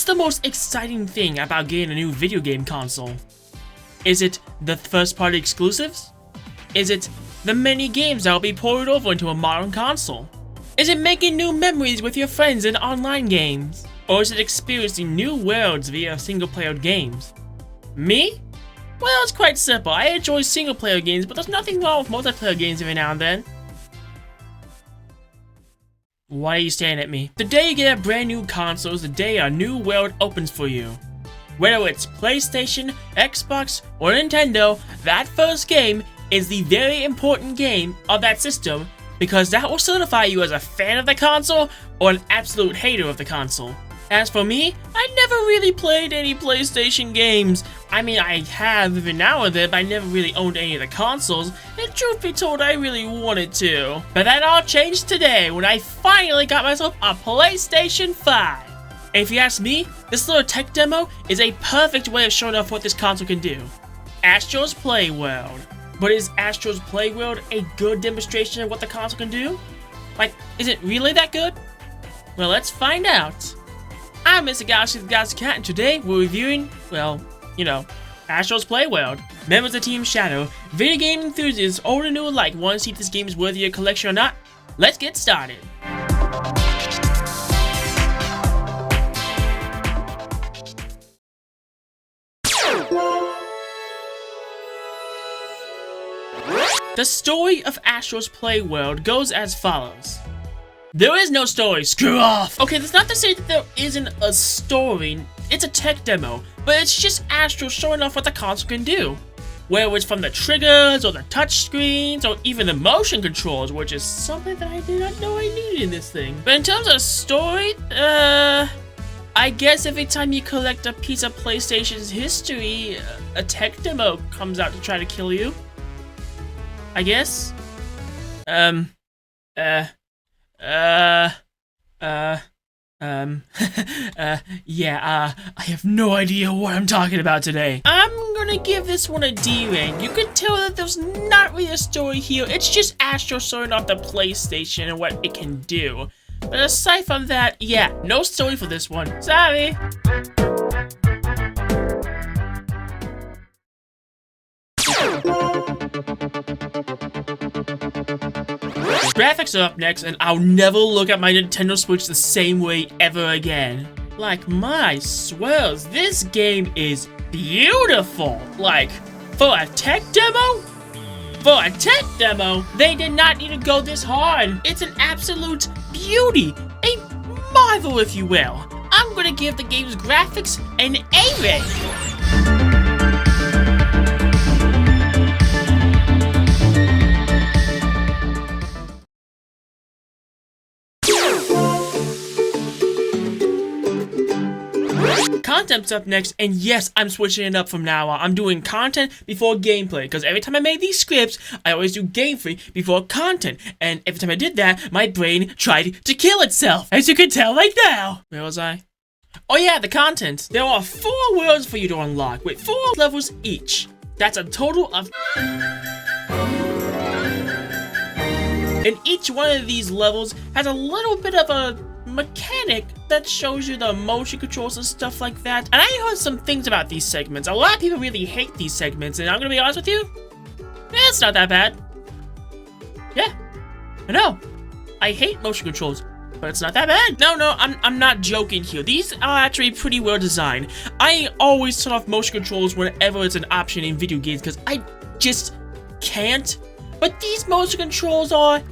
the most exciting thing about getting a new video game console? Is it the first-party exclusives? Is it the many games that will be ported over into a modern console? Is it making new memories with your friends in online games? Or is it experiencing new worlds via single-player games? Me? Well, it's quite simple. I enjoy single-player games, but there's nothing wrong with multiplayer games every now and then. Why are you staring at me? The day you get a brand new console is the day a new world opens for you. Whether it's PlayStation, Xbox, or Nintendo, that first game is the very important game of that system because that will certify you as a fan of the console or an absolute hater of the console. As for me, I never really played any PlayStation games. I mean, I have every now and then, but I never really owned any of the consoles, and truth be told, I really wanted to. But that all changed today when I finally got myself a PlayStation 5. And if you ask me, this little tech demo is a perfect way of showing off what this console can do. Astro's Playworld. But is Astro's Playworld a good demonstration of what the console can do? Like, is it really that good? Well, let's find out. I'm Mr. Galaxy the Galaxy Cat, and today we're reviewing, well, you know, Astro's Playworld. Members of Team Shadow, video game enthusiasts, old and new alike, want to see if this game is worthy of your collection or not? Let's get started. The story of Astro's Playworld goes as follows. There is no story, screw off! Okay, that's not to say that there isn't a story, it's a tech demo, but it's just Astro showing off what the console can do. Whether it's from the triggers, or the touch screens, or even the motion controls, which is something that I did not know I needed in this thing. But in terms of story, I guess every time you collect a piece of PlayStation's history, a tech demo comes out to try to kill you. I guess? Yeah, I have no idea what I'm talking about today. I'm gonna give this one a D rank. You can tell that there's not really a story here. It's just Astro showing off the PlayStation and what it can do. But aside from that, yeah, no story for this one. Sorry. Graphics are up next, and I'll never look at my Nintendo Switch the same way ever again. Like, my swells, this game is beautiful. Like, for a tech demo? For a tech demo, they did not need to go this hard. It's an absolute beauty, a marvel if you will. I'm gonna give the game's graphics an A rating. Content's up next, and yes, I'm switching it up from now on. I'm doing content before gameplay, because every time I made these scripts, I always do gameplay before content, and every time I did that, my brain tried to kill itself, as you can tell right now. Where was I? Oh yeah, the content. There are 4 worlds for you to unlock, with 4 levels each. That's a total of... And each one of these levels has a little bit of a mechanic that shows you the motion controls and stuff like that. And I heard some things about these segments. A lot of people really hate these segments, and I'm gonna be honest with you, it's not that bad. Yeah, I know. I hate motion controls, but it's not that bad. No, I'm not joking here. These are actually pretty well designed. I always turn off motion controls whenever it's an option in video games because I just can't. But these motion controls are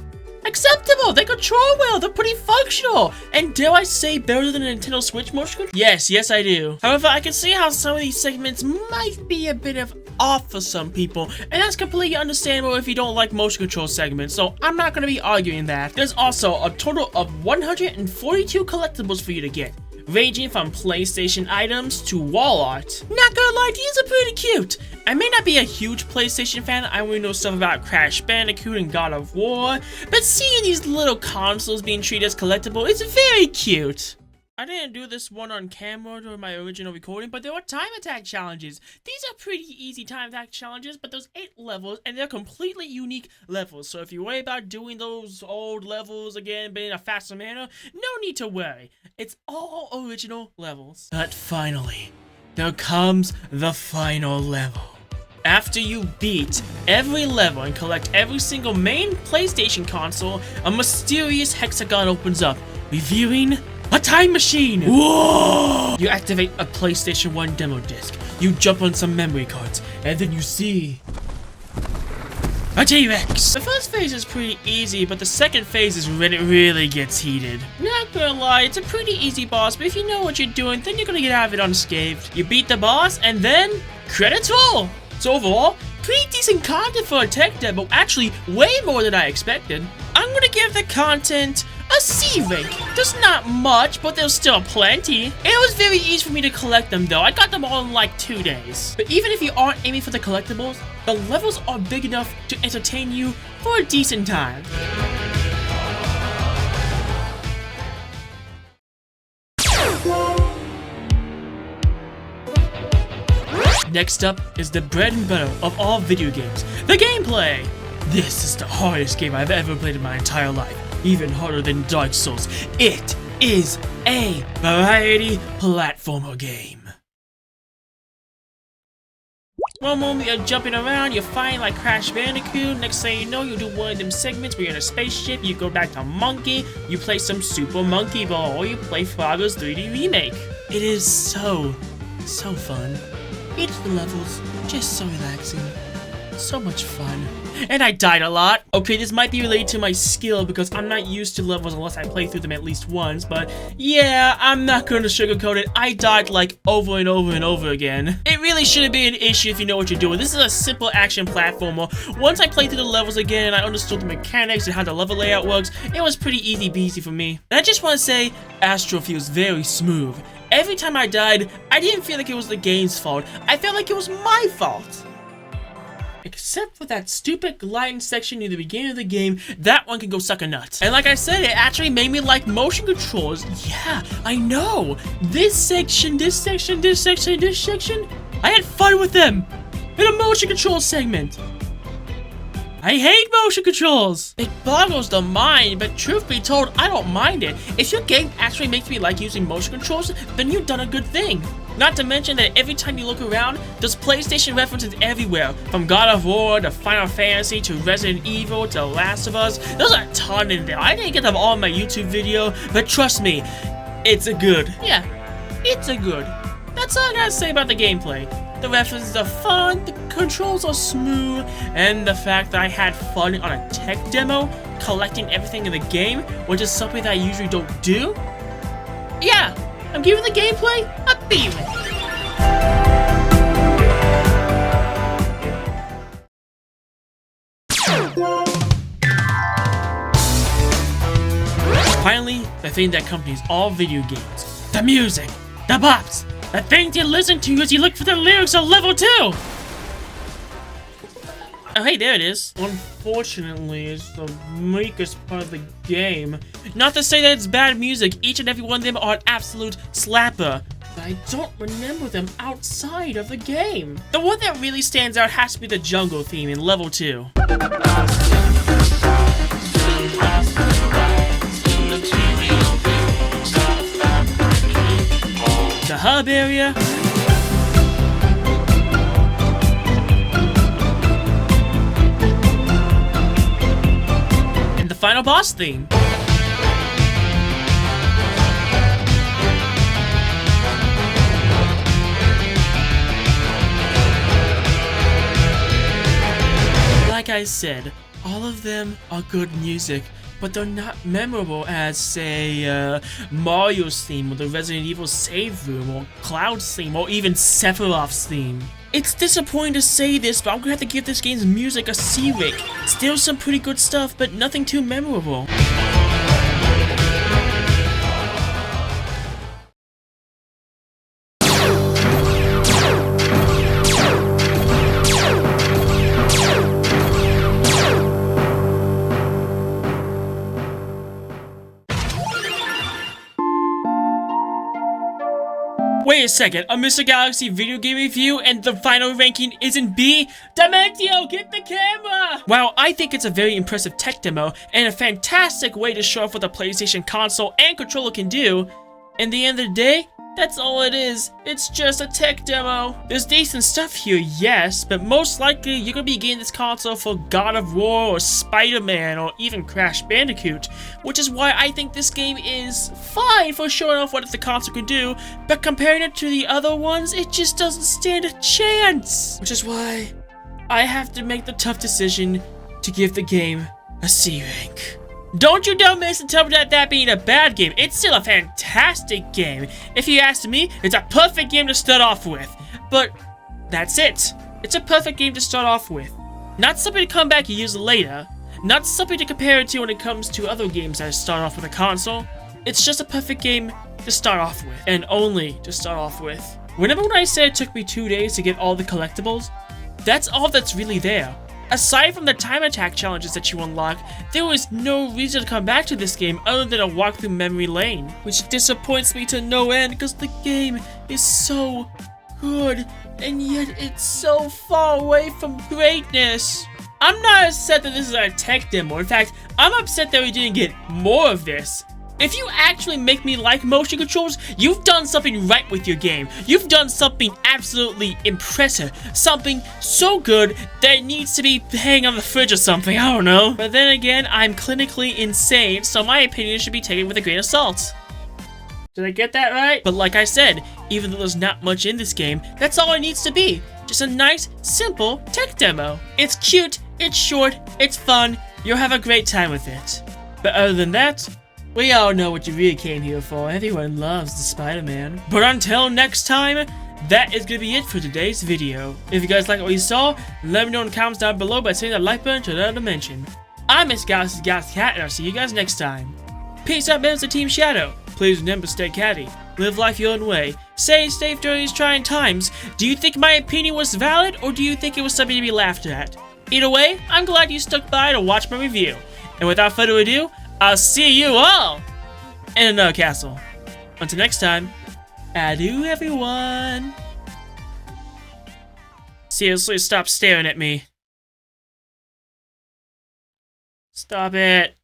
acceptable. They control well. They're pretty functional. And dare I say better than a Nintendo Switch motion control? Yes, I do. However, I can see how some of these segments might be a bit of off for some people, and that's completely understandable if you don't like motion control segments, so I'm not going to be arguing that. There's also a total of 142 collectibles for you to get, ranging from PlayStation items to wall art. Not gonna lie, these are pretty cute. I may not be a huge PlayStation fan, I only know stuff about Crash Bandicoot and God of War, but seeing these little consoles being treated as collectible is very cute. I didn't do this one on camera during my original recording, but there were time attack challenges. These are pretty easy time attack challenges, but there's 8 levels, and they're completely unique levels. So if you worry about doing those old levels again, but in a faster manner, no need to worry. It's all original levels. But finally, there comes the final level. After you beat every level and collect every single main PlayStation console, a mysterious hexagon opens up, revealing a time machine! Whoa! You activate a PlayStation 1 demo disc, you jump on some memory cards, and then you see a T-Rex! The first phase is pretty easy, but the second phase is when it really gets heated. Not gonna lie, it's a pretty easy boss, but if you know what you're doing, then you're gonna get out of it unscathed. You beat the boss, and then credits roll! So overall, pretty decent content for a tech demo, actually way more than I expected. I'm gonna give the content a C rank. There's not much, but there's still plenty. It was very easy for me to collect them though. I got them all in like 2 days. But even if you aren't aiming for the collectibles, the levels are big enough to entertain you for a decent time. Next up is the bread and butter of all video games, the gameplay! This is the hardest game I've ever played in my entire life, even harder than Dark Souls. It is a variety platformer game. One moment you're jumping around, you're fighting like Crash Bandicoot, next thing you know you do one of them segments where you're in a spaceship, you go back to Monkey, you play some Super Monkey Ball, or you play Frogger's 3D Remake. It is so fun. Each of the levels, just so relaxing. So much fun. And I died a lot. Okay, this might be related to my skill because I'm not used to levels unless I play through them at least once, but yeah, I'm not gonna sugarcoat it. I died like over and over and over again. It really shouldn't be an issue if you know what you're doing. This is a simple action platformer. Once I played through the levels again and I understood the mechanics and how the level layout works, it was pretty easy peasy for me. And I just want to say, Astro feels very smooth. Every time I died, I didn't feel like it was the game's fault. I felt like it was my fault. Except for that stupid gliding section near the beginning of the game, that one can go suck a nut. And like I said, it actually made me like motion controls. Yeah, I know. This section, I had fun with them in a motion control segment. I hate motion controls! It boggles the mind, but truth be told, I don't mind it. If your game actually makes me like using motion controls, then you've done a good thing. Not to mention that every time you look around, there's PlayStation references everywhere. From God of War, to Final Fantasy, to Resident Evil, to Last of Us. There's a ton in there. I didn't get them all in my YouTube video, but trust me, it's a good. Yeah, it's a good. That's all I gotta say about the gameplay. The references are fun, the controls are smooth, and the fact that I had fun on a tech demo, collecting everything in the game, which is something that I usually don't do. Yeah, I'm giving the gameplay a B rank. Finally, the thing that accompanies all video games. The music, the bops, the thing to listen to as you look for the lyrics of level 2! Oh hey, there it is. Unfortunately, it's the weakest part of the game. Not to say that it's bad music, each and every one of them are an absolute slapper. But I don't remember them outside of the game. The one that really stands out has to be the jungle theme in level 2. The hub area. And the final boss theme. Like I said, all of them are good music, but they're not memorable as, say, Mario's theme, or the Resident Evil save room, or Cloud's theme, or even Sephiroth's theme. It's disappointing to say this, but I'm gonna have to give this game's music a C rank. Still some pretty good stuff, but nothing too memorable. a second, a Mr. Galaxy video game review and the final ranking is in B? Dementio, get the camera! Wow, I think it's a very impressive tech demo and a fantastic way to show off what the PlayStation console and controller can do. In the end of the day, that's all it is. It's just a tech demo. There's decent stuff here, yes, but most likely you're gonna be getting this console for God of War or Spider-Man or even Crash Bandicoot, which is why I think this game is fine for showing off what the console can do, but comparing it to the other ones, it just doesn't stand a chance. Which is why I have to make the tough decision to give the game a C rank. Don't you dumbass interpret that being a bad game. It's still a fantastic game. If you ask me, it's a perfect game to start off with. But that's it. It's a perfect game to start off with. Not something to come back years later. Not something to compare it to when it comes to other games that start off with a console. It's just a perfect game to start off with. And only to start off with. Remember when I said it took me 2 days to get all the collectibles? That's all that's really there. Aside from the time attack challenges that you unlock, there was no reason to come back to this game other than a walk through memory lane, which disappoints me to no end because the game is so good and yet it's so far away from greatness. I'm not upset that this is a tech demo. In fact, I'm upset that we didn't get more of this. If you actually make me like motion controls, you've done something right with your game. You've done something absolutely impressive. Something so good that it needs to be hanging on the fridge or something, I don't know. But then again, I'm clinically insane, so my opinion should be taken with a grain of salt. Did I get that right? But like I said, even though there's not much in this game, that's all it needs to be. Just a nice, simple tech demo. It's cute, it's short, it's fun, you'll have a great time with it. But other than that, we all know what you really came here for. Everyone loves the Spider-Man. But until next time, that is gonna be it for today's video. If you guys like what you saw, let me know in the comments down below by hitting that like button to another dimension. I'm Miss Galaxy's Cat, and I'll see you guys next time. Peace out, members of Team Shadow. Please remember to stay catty. Live life your own way. Stay safe during these trying times. Do you think my opinion was valid, or do you think it was something to be laughed at? Either way, I'm glad you stuck by to watch my review. And without further ado, I'll see you all in another castle. Until next time, adieu everyone. Seriously, stop staring at me. Stop it.